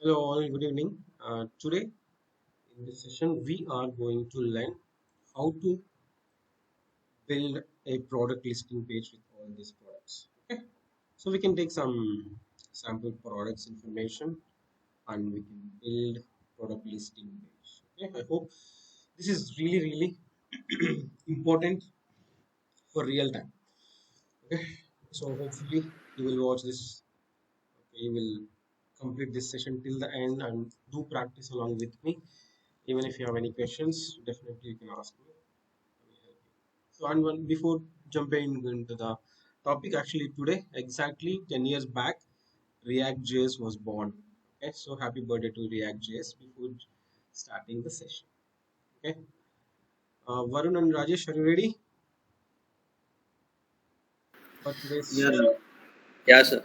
Hello all, good evening. Today in this session, we are going to learn how to build a product listing page with all these products. Okay, so we can take some sample products information and we can build product listing page. Okay, I hope this is really important for real time. Okay, so hopefully you will watch this. Okay, you will complete this session till the end and do practice along with me. Even if you have any questions, definitely you can ask me. I will help you. So, and before jumping into the topic, actually today, exactly 10 years back, React.js was born. Okay, so happy birthday to React.js before starting the session. Okay, Varun and Rajesh, are you ready for today's Yeah, session? yeah, sir.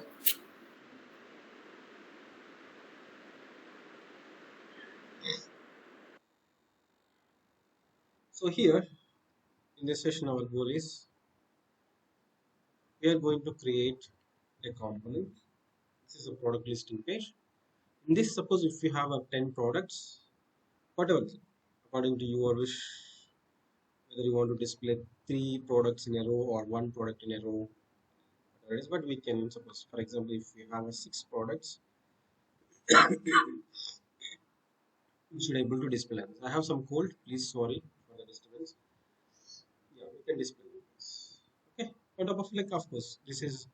So, here in this session, our goal is we are going to create a component. This is a product listing page. In this, suppose if you have 10 products, whatever according to your wish, whether you want to display three products in a row or one product in a row, whatever it is. But we can suppose, for example, if we have six products, we should able to display them. I have some cold, please sorry for the disturbance. Yeah, we can display this. Okay, on top of, like, of course this is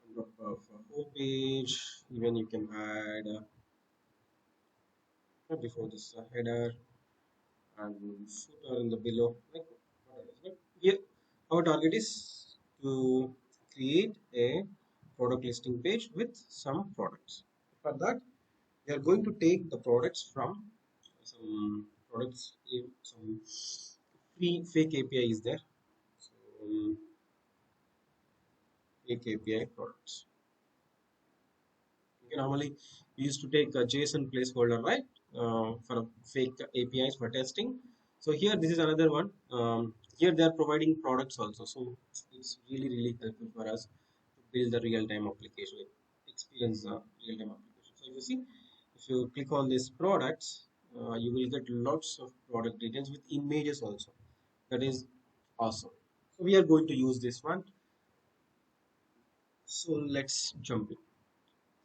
on top of a home page. Even you can add before this header and footer in the below, like whatever it is. But here our target is to create a product listing page with some products. For that, we are going to take the products from some products, some free fake API is there. So fake API products. Okay, normally we used to take a JSON placeholder, right, for fake APIs for testing. So here this is another one. Here they are providing products also, so it's really helpful for us to build the real-time application, like experience the real-time application. So if you see, if you click on these products, you will get lots of product details with images also. That is awesome. So we are going to use this one. So let's jump in.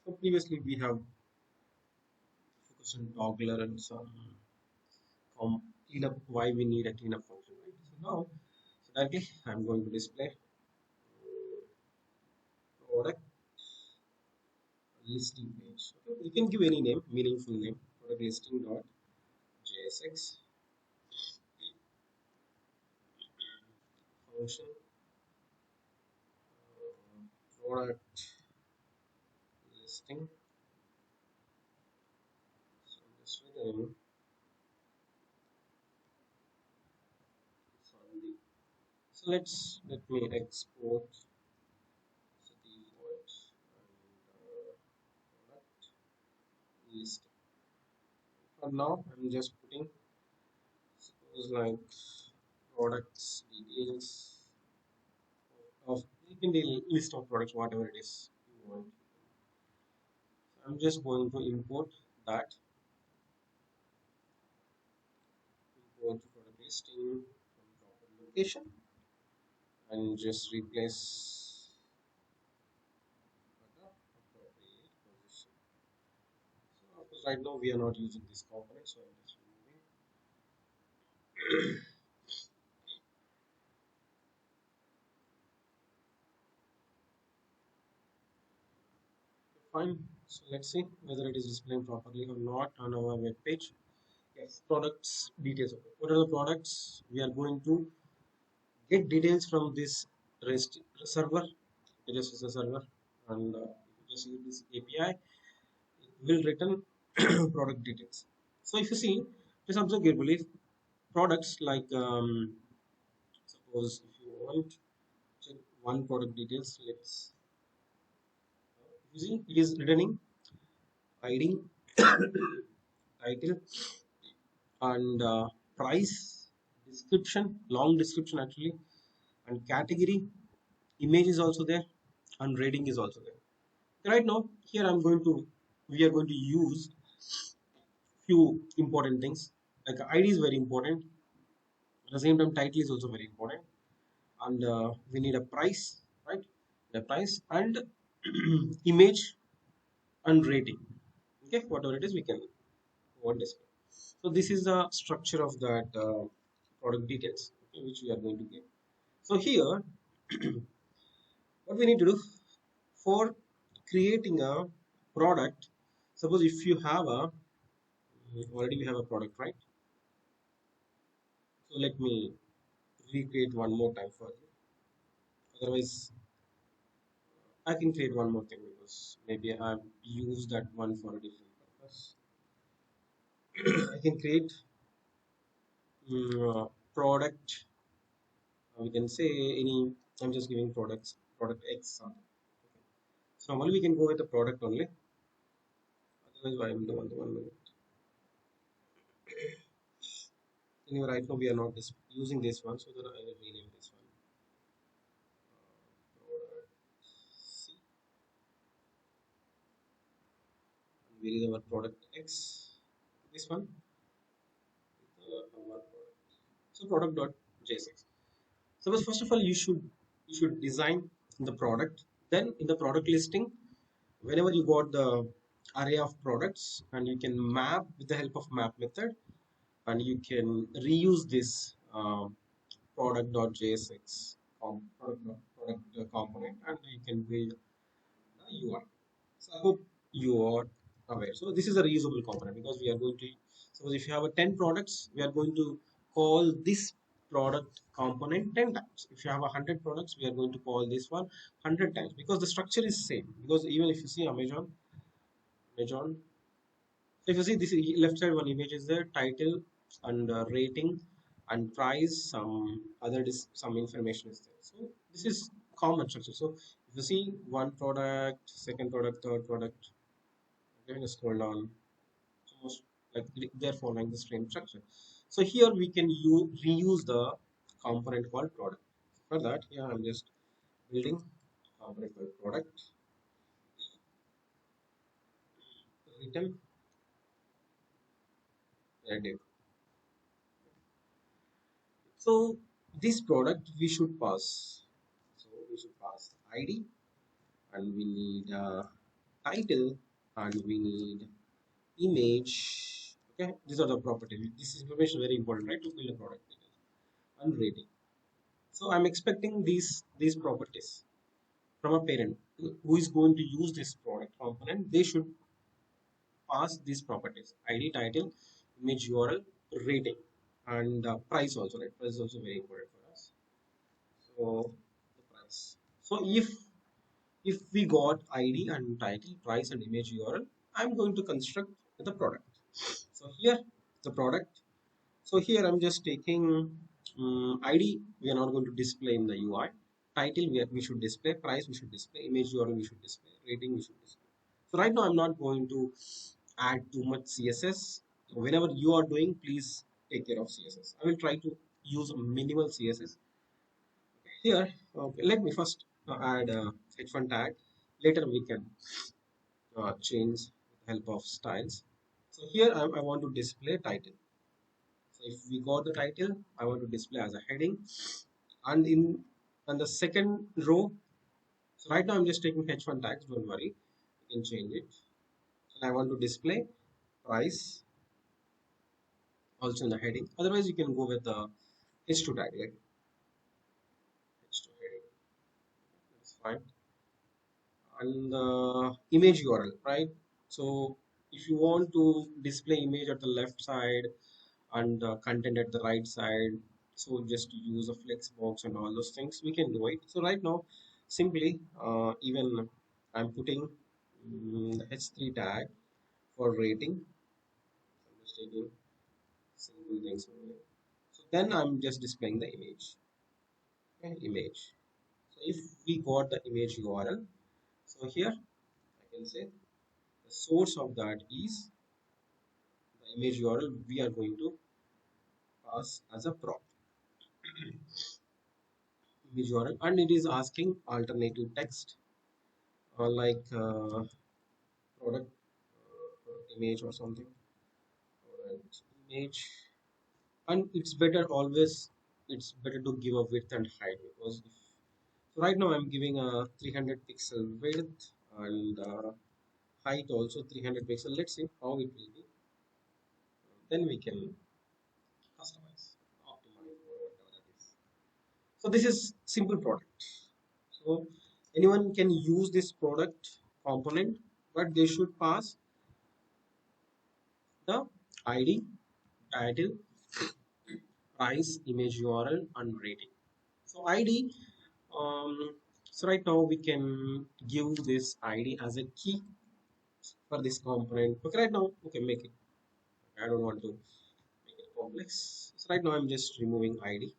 So previously we have focused on toggler and some cleanup, why we need a cleanup function, right? So now, so directly I'm going to display product listing page. Okay, you can give any name, meaningful name, product listing dot jsx function, product listing. So this way the name is on the. So let me export the default and product listing. For now, I'm just putting suppose like products details of, you can the list of products, whatever it is you want. I'm just going to import that, import product listing from proper location and just replace the appropriate position. So of course right now we are not using this component, so I'm just removing. Fine. So let's see whether it is displaying properly or not on our web page. Yes, products details. What are the products? We are going to get details from this REST server. It is a server, and just use this API. It will return product details. So if you see, just observe carefully. Products like suppose if you want check one product details, let's you see it is returning ID, title, and price, description, long description actually, and category, image is also there, and rating is also there. Right now, here I'm going to we are going to use few important things. Like ID is very important. At the same time, title is also very important, and we need a price, right? The price and image and rating. Okay, whatever it is, we can want display. So this is the structure of that product details, okay, which we are going to give. So here, what we need to do for creating a product. Suppose if you have a already we have a product, right? So let me recreate one more time for you. Otherwise, I can create one more thing because maybe I've used that one for a different purpose. I can create product. We can say any. I'm just giving product X sample. So normally we can go with the product only. Otherwise, why am the one minute? Anyway, right now we are not using this one, so that I will rename this one. Product C. And where is our product X? This one. Our product. So product.js. Suppose first of all you should design the product. Then in the product listing, whenever you got the array of products, and you can map with the help of map method, and you can reuse this product.jsx product component, and you can build the UI. So I hope you are aware. So this is a reusable component because we are going to suppose if you have a 10 products, we are going to call this product component 10 times. If you have 100 products, we are going to call this one 100 times because the structure is same. Because even if you see Amazon. So if you see this left side one image is there, title and rating and price, some other some information is there. So this is common structure. So if you see one product, second product, third product, okay, just scroll down. It's almost like they're following the same structure. So here we can reuse the component called product. For that, here I'm just building component called product, written, relative. So this product we should pass. So we should pass ID, and we need title, and we need image. Okay, these are the properties. This information is very important, right, to build a product and rating. So I'm expecting these properties from a parent who is going to use this product component. They should pass these properties: ID, title, image, URL, rating, and price also. Right, price is also very important for us. So the price. So if we got ID and title, price and image URL, I'm going to construct the product. So here the product. So here I'm just taking ID. We are not going to display in the UI. Title we should display. Price we should display. Image URL we should display. Rating we should display. So right now I'm not going to add too much CSS. Whenever you are doing, please take care of CSS. I will try to use minimal CSS here. Okay, let me first add a h1 tag. Later we can change with the help of styles. So here I want to display title. So if we got the title, I want to display as a heading, and in on the second row. So right now I'm just taking h1 tags. Don't worry, you can change it. And I want to display price also in the heading. Otherwise, you can go with the h2 tag, like h2 heading. That's fine. And the image URL, right? So if you want to display image at the left side and content at the right side, so just use a flex box and all those things, we can do it. So right now, simply even I'm putting the h3 tag for rating. I'm just taking simple things only. So then I'm just displaying the image. Okay, image. So if we got the image URL, so here I can say the source of that is the image URL we are going to pass as a prop image URL, and it is asking alternative text like product. image or something. Alright, image, and it's better always. It's better to give a width and height because if, so right now I'm giving a 300 pixel width and height also 300 pixel. Let's see how it will be. Then we can customize, optimize, or whatever that is. So this is simple product. So anyone can use this product component, but they should pass the ID, title, price, image URL, and rating. So ID, um, so right now we can give this ID as a key for this component. Okay, right now, okay, make it. I don't want to make it complex. So right now I'm just removing ID,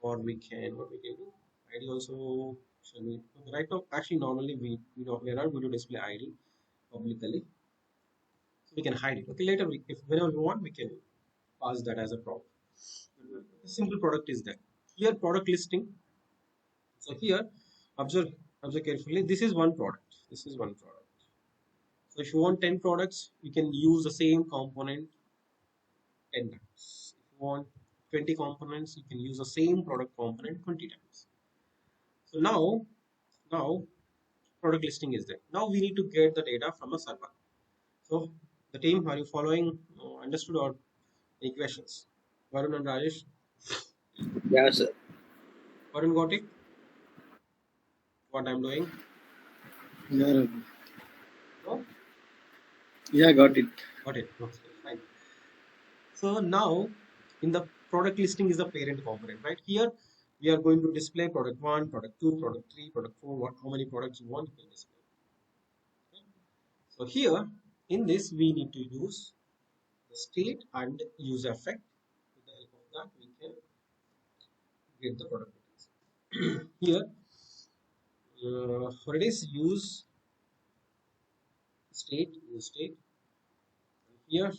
or we can, what we can do, ID also. Shall we? Okay, right now, actually, normally we are not going to display ID publicly, so we can hide it. Okay, later, if whenever we want, we can pass that as a prop. The simple product is there. Here, product listing. So here, observe observe carefully. This is one product. This is one product. So if you want 10 products, you can use the same component 10 times. If you want 20 components, you can use the same product component 20 times. So now product listing is there. Now we need to get the data from a server. So the team, are you following? Understood or any questions? Varun and Rajesh, Yeah, sir. Varun got it? What I'm doing? Yeah, No? yeah, got it. Got it. Okay, fine. So now in the product listing is the parent component, right? Here we are going to display product one, product two, product three, product four, what how many products you want to display. Okay? So here in this we need to use the state and use effect. With the help of that we can get the product details. Here for it is use state. Here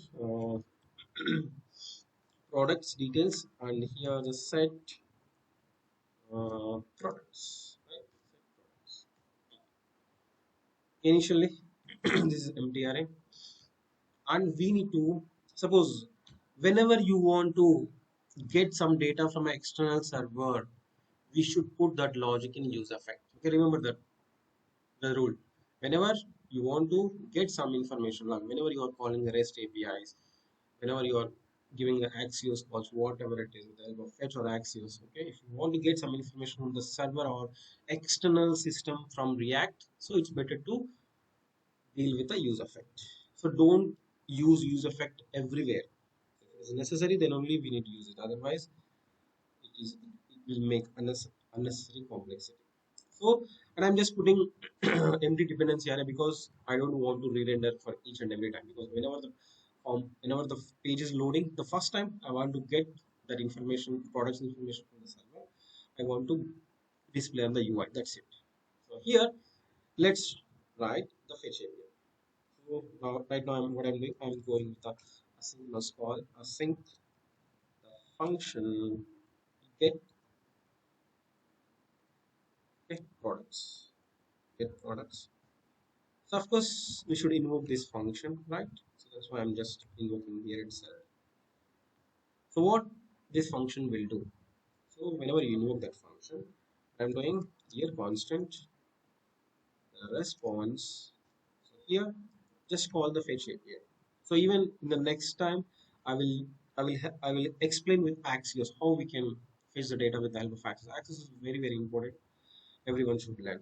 products details and here the set products. Right? Set products. Initially, this is empty array, and we need to suppose whenever you want to get some data from an external server, we should put that logic in use effect. Okay, remember that the rule. Whenever you want to get some information, like whenever you are calling the REST APIs, whenever you are giving the Axios calls, whatever it is, with the help of fetch or Axios, okay, if you want to get some information from the server or external system from React, so it's better to deal with the use effect. So don't use effect everywhere. If it is necessary, then only we need to use it. Otherwise, it will make unnecessary complexity. So, and I'm just putting empty dependency area because I don't want to re-render for each and every time, because whenever the page is loading the first time, I want to get that information, products information from the server. I want to display on the UI. That's it. So here, let's write the fetch API. So now, right now, what I'm doing, I'm going with the asynchronous call, async the function get products, get products. So of course, we should invoke this function, right? So that's why I'm just invoking here itself. So what this function will do? So whenever you invoke that function, I'm doing here constant response. So here, just call the fetch API. So even in the next time, I will explain with Axios how we can fetch the data with the help of Axios. Axios is very important. Everyone should learn.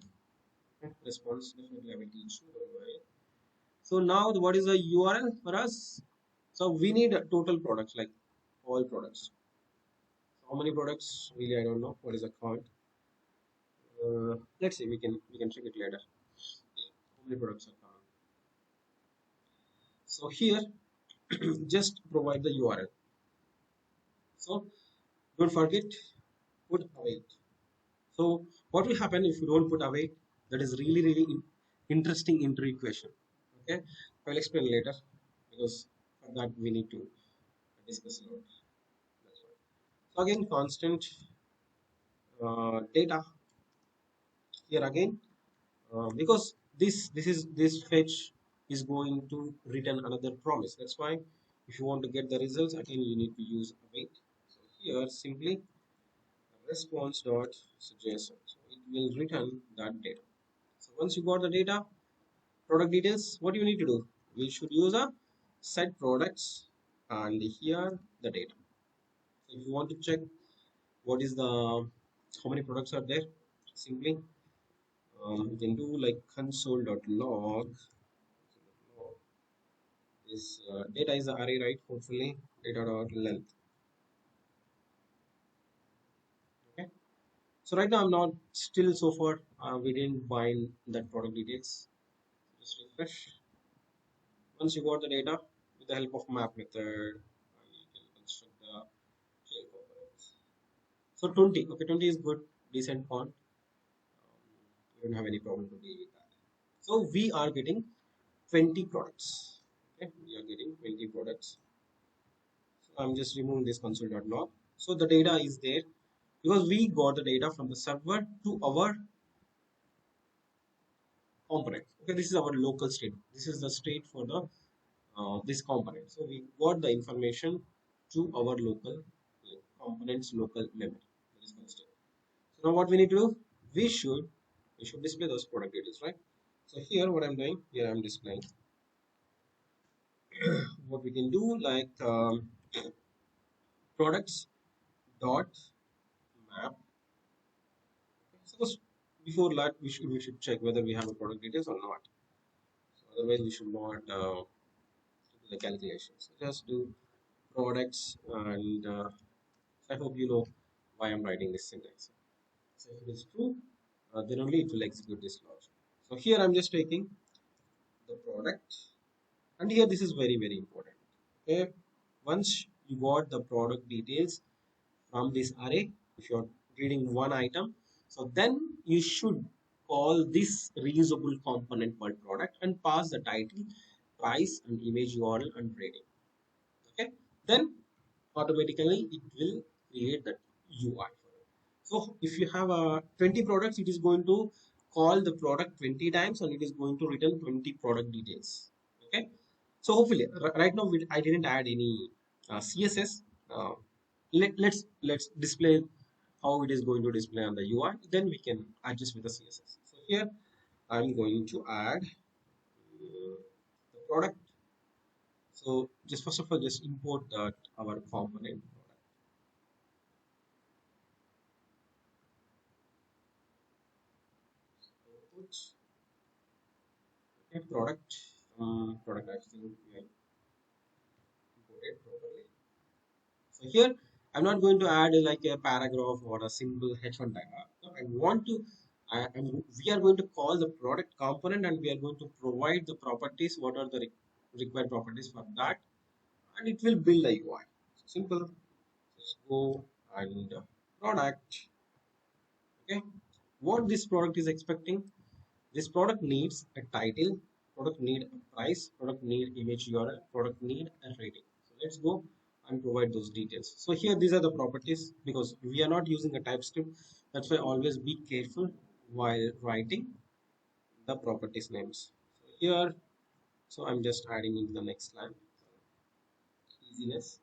Okay? Response definitely I will teach you. Don't worry. So now what is the URL for us? So we need a total products, like all products. How many products? Really, I don't know. What is the count? Let's see. We can check it later. How many products are coming? So here, just provide the URL. So don't forget, put await. So what will happen if you don't put await? That is really interesting interview question. Okay, I will explain later because for that we need to discuss a lot. That's why. So again, constant data here again because this fetch is going to return another promise. That's why if you want to get the results again, you need to use await. So here simply response dot JSON. So it will return that data. So once you got the data, product details, what do you need to do? We should use a set products and here the data. So if you want to check what is the how many products are there, simply you can do like console.log. This data is the array, right? Hopefully data dot length. Okay. So right now I'm not still so far we didn't bind that product details. Just refresh. Once you got the data with the help of map method, you can construct the shell components. So 20, okay, 20 is good, decent font. We don't have any problem to deal with that. So we are getting 20 products. Okay, we are getting 20 products. So I'm just removing this console.log. So the data is there because we got the data from the server to our component. Okay, this is our local state. This is the state for the this component. So we got the information to our local components local memory. That is called state. So now what we need to do? We should display those product details, right? So here what I'm doing, here I'm displaying what we can do like products dot map. Suppose before that we should check whether we have a product details or not. So otherwise we should not do the calculations. So just do products and I hope you know why I'm writing this syntax. So if it is true, then only it will execute this logic. So here I'm just taking the product, and here this is very important. Okay, once you got the product details from this array, if you're reading one item, so then you should call this reusable component called product and pass the title, price, and image URL and rating. Okay, then automatically it will create that UI for you. So if you have 20 products, it is going to call the product 20 times and it is going to return 20 product details. Okay. So hopefully right now I didn't add any CSS. Uh, let's display how it is going to display on the UI. Then we can adjust with the CSS. So here I'm going to add the product. So just first of all, just import that our component product. Okay, product actually we have imported properly. So here I'm not going to add like a paragraph or a simple H1 tag. No, I want to we are going to call the product component and we are going to provide the properties, what are the required properties for that, and it will build a UI. So simple. Just go and product. Okay, what this product is expecting. This product needs a title, product need a price, product need image URL, product need a rating. So let's go and provide those details. So here these are the properties because we are not using a TypeScript. That's why always be careful while writing the properties names. So here, so I'm just adding into the next line. Easiness.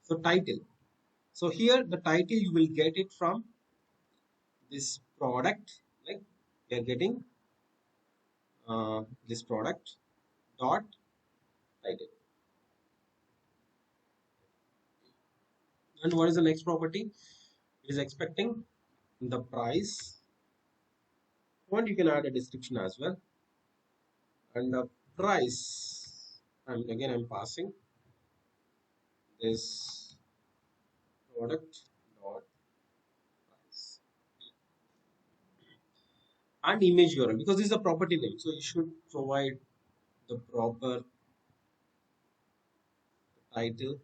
So title. So here the title you will get it from this product. Like we are getting this product dot title. And what is the next property? It is expecting the price. And you can add a description as well. And the price. And again, I'm passing this product dot price and image URL because this is a property name. So you should provide the proper title.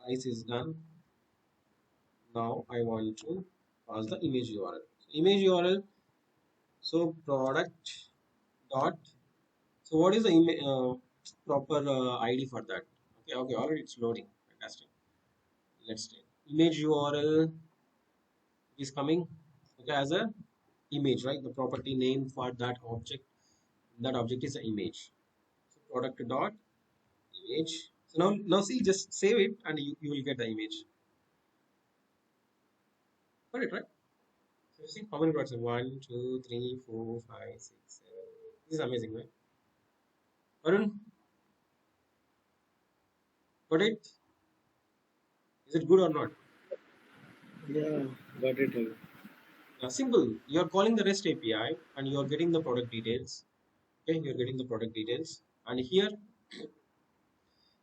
Price is done. Now I want to pass the image URL. Image URL. So product dot. So what is the proper ID for that? Okay, already it's loading. Fantastic. Let's take image URL is coming. Okay, as a image, right? The property name for that object is the image. product dot image. So now see, just save it and you will get the image. Got it, right? So you see how many products? 1, 2, 3, 4, 5, 6, 7. This is amazing, right? Arun, got it? Is it good or not? Yeah, got it. Simple. You're calling the REST API and you're getting the product details. Okay, you're getting the product details. And here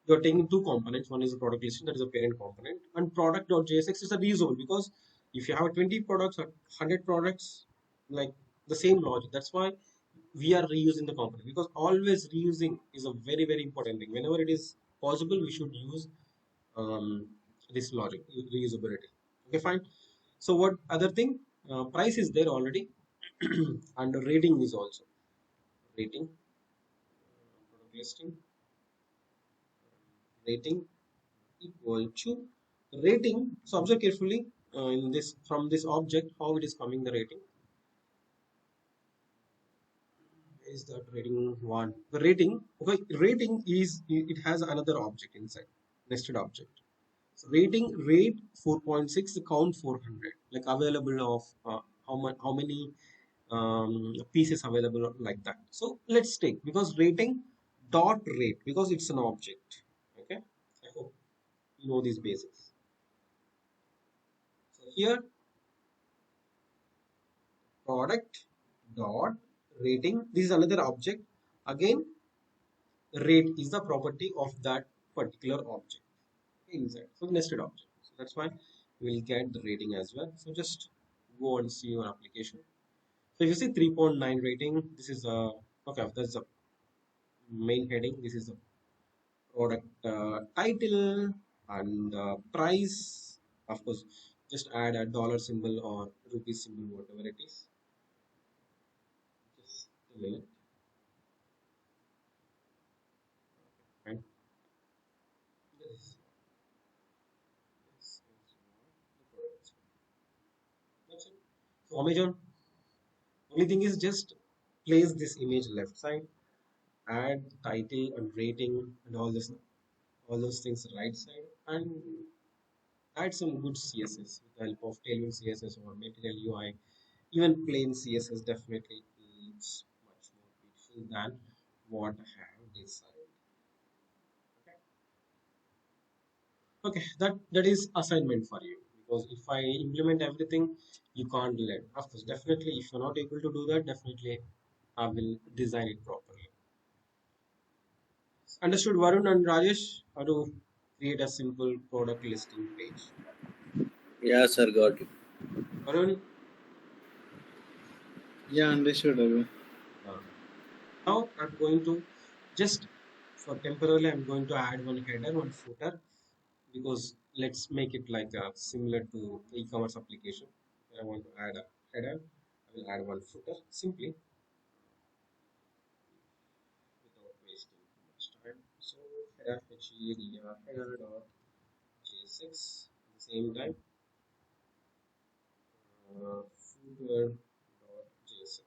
you're taking two components. One is the product listing, that is a parent component, and product.jsx is a reusable because if you have 20 products or 100 products, like the same logic. That's why we are reusing the component because always reusing is a very, very important thing. Whenever it is possible, we should use um, this logic, reusability. Okay, fine. So what other thing? Price is there already, and rating is also rating, product listing, rating equal to rating. So observe carefully in this from this object how it is coming the rating. Is that rating one? The rating, okay, rating is it has another object inside, nested object. So rating rate 4.6 count 400 like available of how much how many pieces available like that. So let's take because rating dot rate because it's an object. Okay, I hope you know these basics. So here product dot rating, this is another object. Again, rate is the property of that particular object inside. So nested object. So that's why we'll get the rating as well. So just go and see your application. So if you see 3.9 rating, this is a okay. That's the main heading. This is the product title and price. Of course, just add a dollar symbol or rupee symbol, whatever it is. Just a minute. And this is the product. That's it. So Amazon, only thing is just place this image left side, add title and rating and all those things right side, and add some good CSS with the help of Tailwind CSS or Material UI. Even plain CSS definitely is much more beautiful than what I have designed. Okay, okay, that is assignment for you because if I implement everything, you can't learn. Of course, definitely, if you're not able to do that, definitely I will design it properly. Understood, Varun and Rajesh, how to create a simple product listing page. Yeah, sir, got it. Varun, Yeah, understood. uh, now I'm going to just for temporarily, I'm going to add one header, one footer because let's make it like similar to e-commerce application. I want to add a header. I will add one footer simply without wasting too much time. So header header dot j6 at the same time footer dot j6.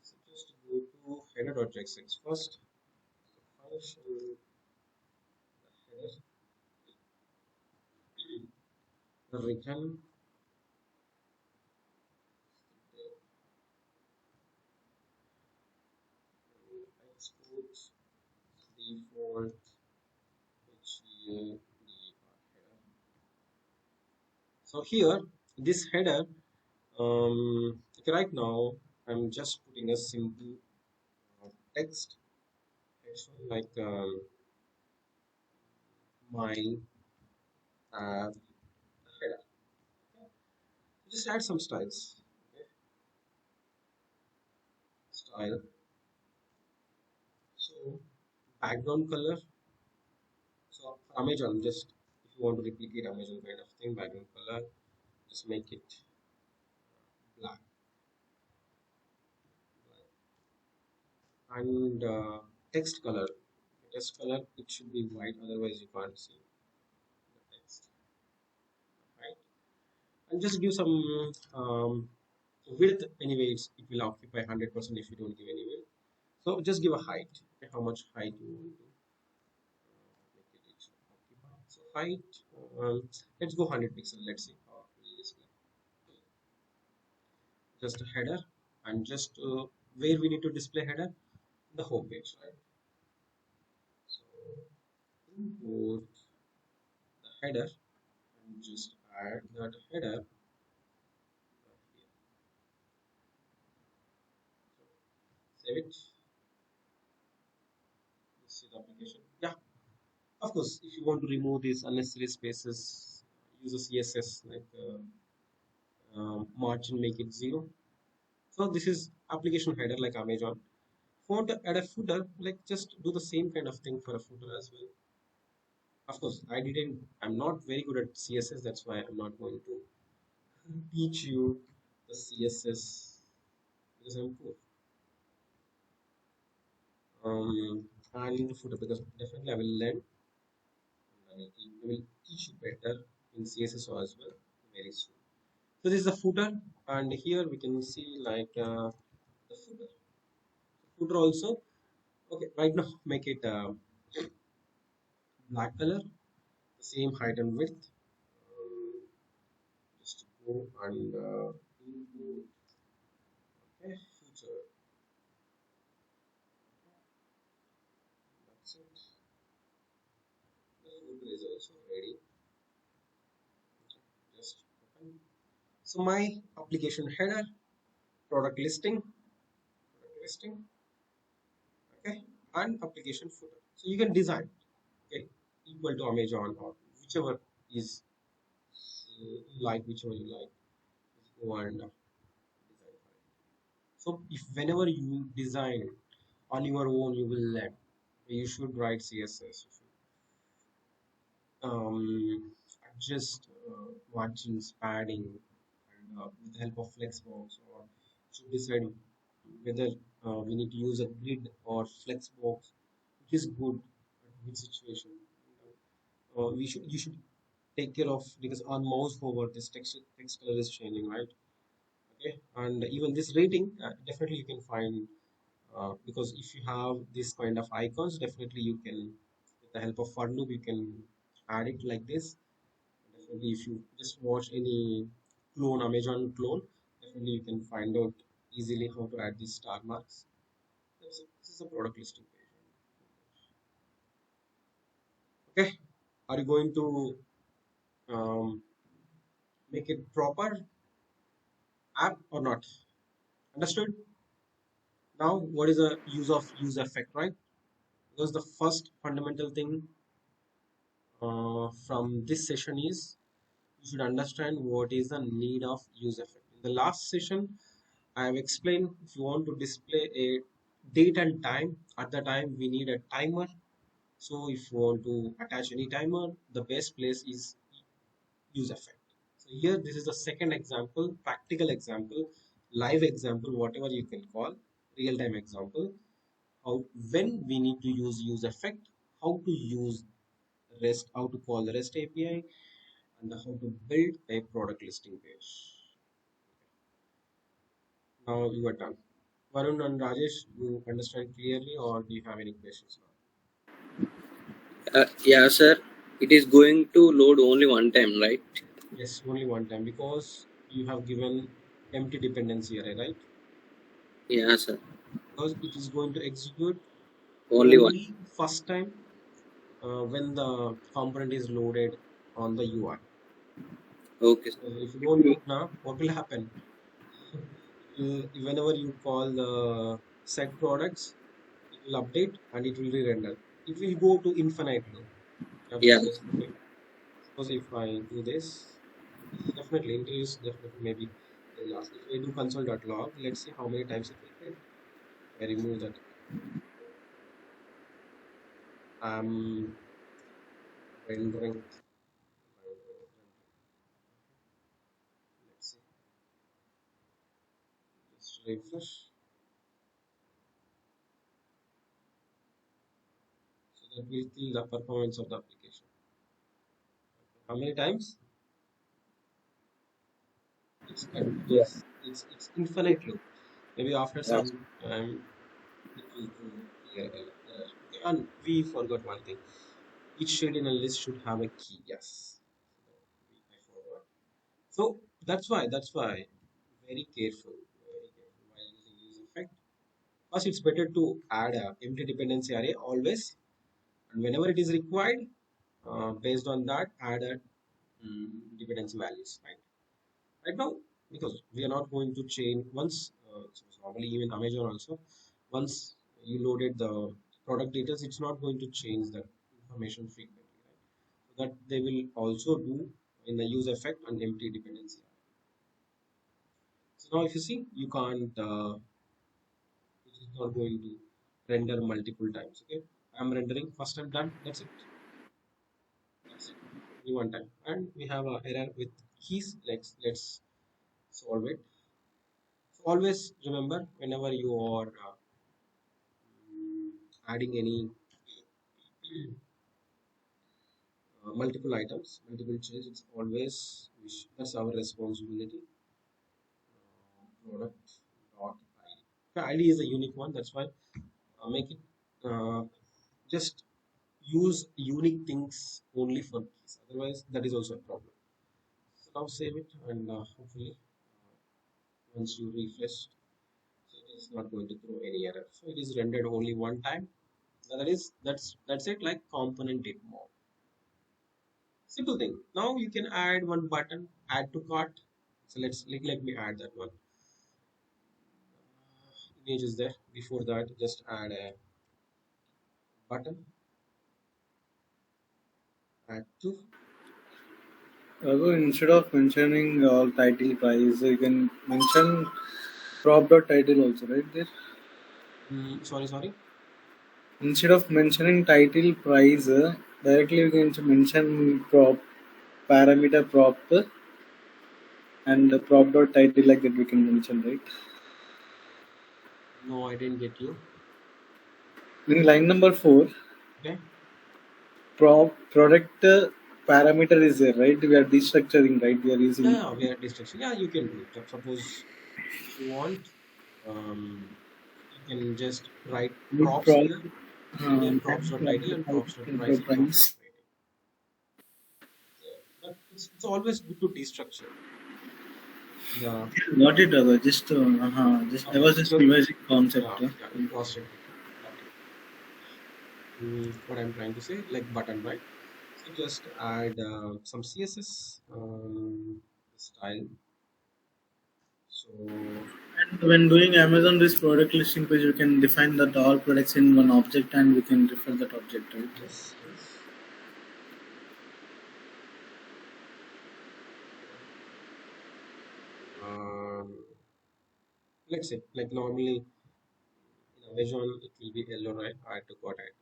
So just go to header dot j6 first. So function header return export default HTML header. So here, this header, okay, right now, I'm just putting a simple text, like my header. Just add some styles. Okay, style. So background color. So for Amazon, just if you want to replicate Amazon kind of thing, background color, just make it black. And text color. Text color, it should be white, otherwise you can't see the text. Right? And just give some width. Anyway, it will occupy 100% if you don't give any width. So just give a height. how much height you want to make it each occupy. So height, let's go 100 pixel. Let's see how it will display. Just a header, and just where we need to display header, the home page, right? So import the header and just add that header here. So save it. Let's see the application. Yeah, of course, if you want to remove these unnecessary spaces, use a CSS like margin, make it 0. So this is application header like Amazon. If you want to add a footer, like just do the same kind of thing for a footer as well. Of course, I'm not very good at CSS, that's why I'm not going to teach you the CSS because I'm poor. Adding the footer because definitely I will learn and I will teach you better in CSS as well very soon. So this is the footer, and here we can see like the footer. Footer also, okay, right now make it black color, the same height and width. Just go and import, okay, footer. That's it. The footer is also ready. Just open. So my application header, product listing, okay, and application footer. So you can design, okay, equal to Amazon or whichever is whichever you like. Just go and design for it. So if whenever you design on your own, you will learn. You should write CSS. You should adjust margins, padding, and with the help of Flexbox, or should decide whether we need to use a grid or Flexbox, which is good at which situation. You should take care of because on mouse over this text color is changing, right? Okay, and even this rating definitely you can find because if you have this kind of icons, definitely you can, with the help of for loop, you can add it like this. Definitely, if you just watch any clone, Amazon clone, definitely you can find out easily how to add these star marks. This is a product listing page. Okay, are you going to um, make it proper app or not? Understood? Now, what is the use of use effect, right? Because the first fundamental thing from this session is you should understand what is the need of use effect. In the last session, I have explained if you want to display a date and time, at the time we need a timer. So if you want to attach any timer, the best place is use effect. So here, this is the second example, practical example, live example, whatever you can call, real time example. How when we need to use effect, how to use REST, how to call the REST API, and how to build a product listing page. Now you are done. Varun and Rajesh, you understand clearly, or do you have any questions now? Yeah, sir. It is going to load only one time, right? Yes, only one time because you have given empty dependency array, right? Yeah, sir. Because it is going to execute Only one. only first time when the component is loaded on the UI. Okay, sir. If you don't load now, what will happen? Whenever you call the set products, it will update and it will re-render. It will go to infinite loop. You have to Yeah. specify. Suppose if I do this, definitely introduce definitely maybe the last. If I do console.log, let's see how many times it will print. I remove that. I'm rendering. Let's see. Just refresh. So that will kill the performance of the application. How many times? It's Yeah. continuous. It's infinite loop. Maybe after Yeah. some time it will throw error. And we forgot one thing. Each shade in a list should have a key. Yes. I forgot. So that's why very careful while using use effect. First, it's better to add a empty dependency array always, and whenever it is required, based on that, add a dependency values. Right now, because we are not going to change once. So normally, even Amazon also, once you loaded the product details, it's not going to change that information frequently. Right? So that they will also do in the use effect and empty dependency. So now if you see, you can't, it is not going to render multiple times. Okay, I'm rendering first time done. That's it. Only one time, and we have a error with keys. Let's solve it. So always remember whenever you are adding any multiple items, multiple change, it's always that's our responsibility. Product dot ID. The ID is a unique one. That's why make it just use unique things only for keys. Otherwise, that is also a problem. So now save it and hopefully once you refresh, so it is not going to throw any error. So it is rendered only one time. That's it. Like component did more. Simple thing. Now you can add one button, add to cart. So let me add that one. Image is there. Before that, just add a button, add to. Instead of mentioning all title price, you can mention prop dot title also, right there. Sorry. Instead of mentioning title price, directly we can mention prop parameter prop and prop dot title like that we can mention, right? No, I didn't get you. In line number 4, Okay. prop product parameter is there, right? We are destructuring, right? We are Yeah, using yeah, we are destruction. Yeah, you can do. Suppose if you want, you can just write with props prop here, and then type props dot title and props dot price title and props dot price. rating. Yeah, but it's always good to destructure the. Got it, just I Okay, was just because revising yeah, concept. okay, got it. Cross check. Got it. What I'm trying to say, like button, right? So just add some CSS style. So And when doing Amazon this product listing page, you can define that all products in one object and we can refer that object, right? yes. Um, let's say like normally in Amazon it will be yellow, right? Add to cart item.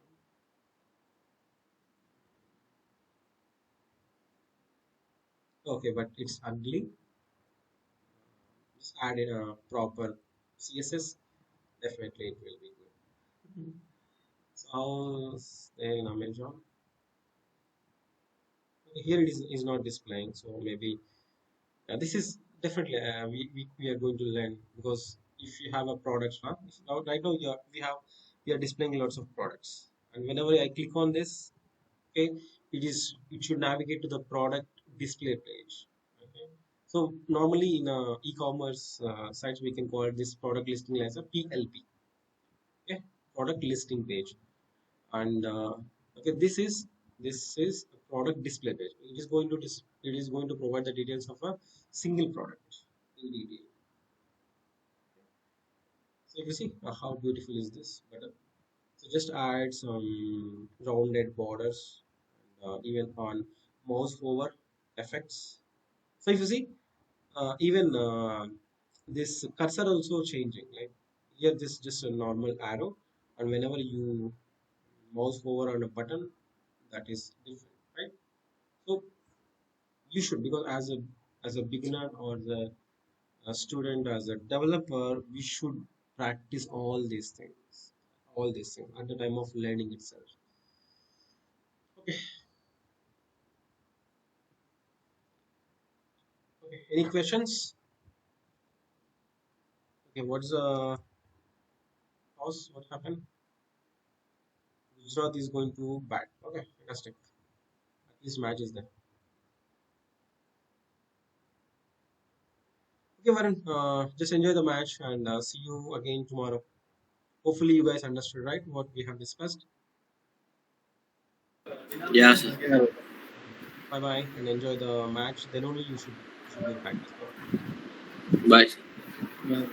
Okay, but it's ugly. Just add in a proper CSS. Definitely it will be good. So in Amazon. Okay, here is not displaying, so maybe this is definitely we are going to learn because if you have a product now, right now we are displaying lots of products, and whenever I click on this, okay, it should navigate to the product display page. Okay, so normally in e-commerce sites we can call this product listing as a PLP. Okay, product listing page, and okay, this is a product display page. It is going to provide the details of a single product in detail. So you see how beautiful is this button. So just add some rounded borders, and even on mouse over effects. So if you see, even this cursor also changing, like here this just a normal arrow, and whenever you mouse over on a button, that is different, right? So you should, because as a beginner or a student, as a developer, we should practice all these things at the time of learning itself. Okay. Okay, any questions? Okay, what's the pause? What happened? Gujarat is going to bat. Okay, fantastic. At least match is there. Okay, Varun, just enjoy the match and see you again tomorrow. Hopefully, you guys understood right what we have discussed. Yeah, sir. Yeah. Bye bye and enjoy the match. Then only you should do practice. Okay? Bye, sir. Yeah.